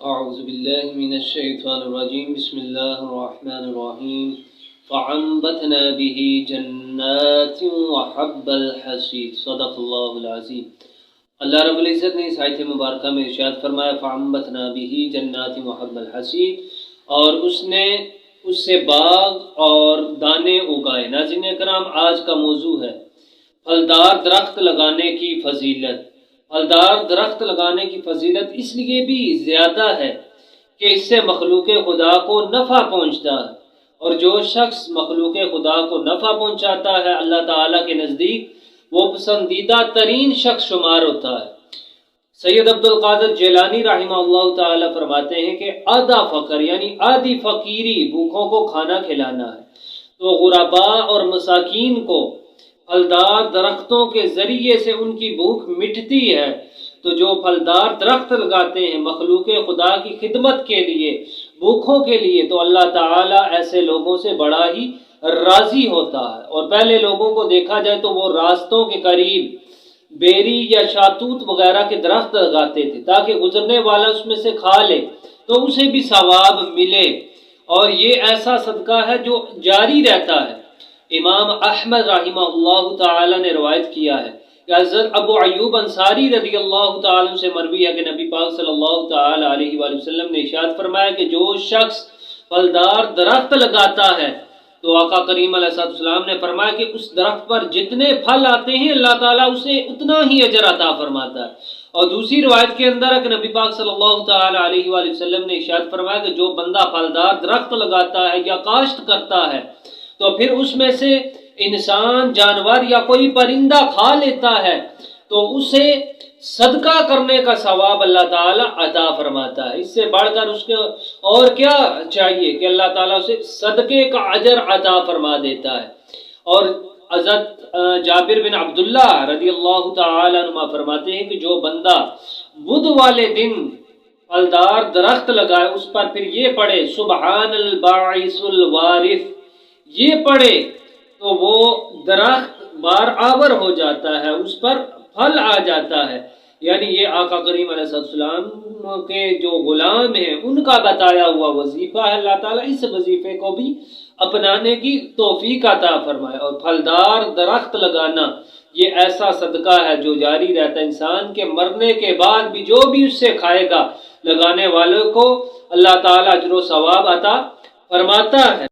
أعوذ بالله من الشيطان الرجيم بسم الله الرحمن الرحيم فأنبتنا به جنات وحب الحصيد صدق اللہ العظیم۔ اللہ رب العزت نے اس آیت مبارکہ میں ارشاد فرمایا فأنبتنا به جنات وحب الحصيد، اور اس نے اس سے باغ اور دانے اگائے۔ ناظرین کرام، آج کا موضوع ہے پھلدار درخت لگانے کی فضیلت۔ پھلدار درخت لگانے کی فضیلت اس لیے بھی زیادہ ہے کہ اس سے مخلوق خدا کو نفع پہنچتا ہے، اور جو شخص مخلوق خدا کو نفع پہنچاتا ہے اللہ تعالیٰ کے نزدیک وہ پسندیدہ ترین شخص شمار ہوتا ہے۔ سید عبدالقادر جیلانی رحمہ اللہ تعالیٰ فرماتے ہیں کہ آدھا فقر یعنی آدھی فقیری بھوکوں کو کھانا کھلانا ہے، تو غرباء اور مساکین کو پھلدار درختوں کے ذریعے سے ان کی بھوک مٹتی ہے۔ تو جو پھلدار درخت لگاتے ہیں مخلوق خدا کی خدمت کے لیے، بھوکوں کے لیے، تو اللہ تعالیٰ ایسے لوگوں سے بڑا ہی راضی ہوتا ہے۔ اور پہلے لوگوں کو دیکھا جائے تو وہ راستوں کے قریب بیری یا شاتوت وغیرہ کے درخت لگاتے تھے تاکہ گزرنے والا اس میں سے کھا لے تو اسے بھی ثواب ملے، اور یہ ایسا صدقہ ہے جو جاری رہتا ہے۔ امام احمد رحمہ اللہ تعالی نے روایت کیا ہے کہ حضرت ابو ایوب انصاری رضی اللہ تعالی سے مروی ہے کہ نبی پاک صلی اللہ تعالی علیہ وآلہ وسلم نے ارشاد فرمایا کہ جو شخص پھلدار درخت لگاتا ہے تو آقا کریم علیہ السلام نے فرمایا کہ اس درخت پر جتنے پھل آتے ہیں اللہ تعالیٰ اسے اتنا ہی اجر عطا فرماتا ہے۔ اور دوسری روایت کے اندر ہے کہ نبی پاک صلی اللہ تعالی علیہ وآلہ وسلم نے ارشاد فرمایا کہ جو بندہ پھلدار درخت لگاتا ہے یا کاشت کرتا ہے تو پھر اس میں سے انسان، جانور یا کوئی پرندہ کھا لیتا ہے تو اسے صدقہ کرنے کا ثواب اللہ تعالیٰ عطا فرماتا ہے۔ اس سے بڑھ کر اس کے اور کیا چاہیے کہ اللہ تعالیٰ اسے صدقے کا اجر عطا فرما دیتا ہے۔ اور حضرت جابر بن عبداللہ رضی اللہ تعالیٰ عنہ فرماتے ہیں کہ جو بندہ بدھ والے دن پھلدار درخت لگائے اس پر پھر یہ پڑھے سبحان الباعث الوارث، یہ پڑھے تو وہ درخت بار آور ہو جاتا ہے، اس پر پھل آ جاتا ہے۔ یعنی یہ آقا کریم علیہ السلام کے جو غلام ہیں ان کا بتایا ہوا وظیفہ ہے۔ اللہ تعالیٰ اس وظیفے کو بھی اپنانے کی توفیق عطا فرمائے۔ اور پھلدار درخت لگانا یہ ایسا صدقہ ہے جو جاری رہتا ہے، انسان کے مرنے کے بعد بھی جو بھی اس سے کھائے گا لگانے والوں کو اللہ تعالیٰ اجر و ثواب عطا فرماتا ہے۔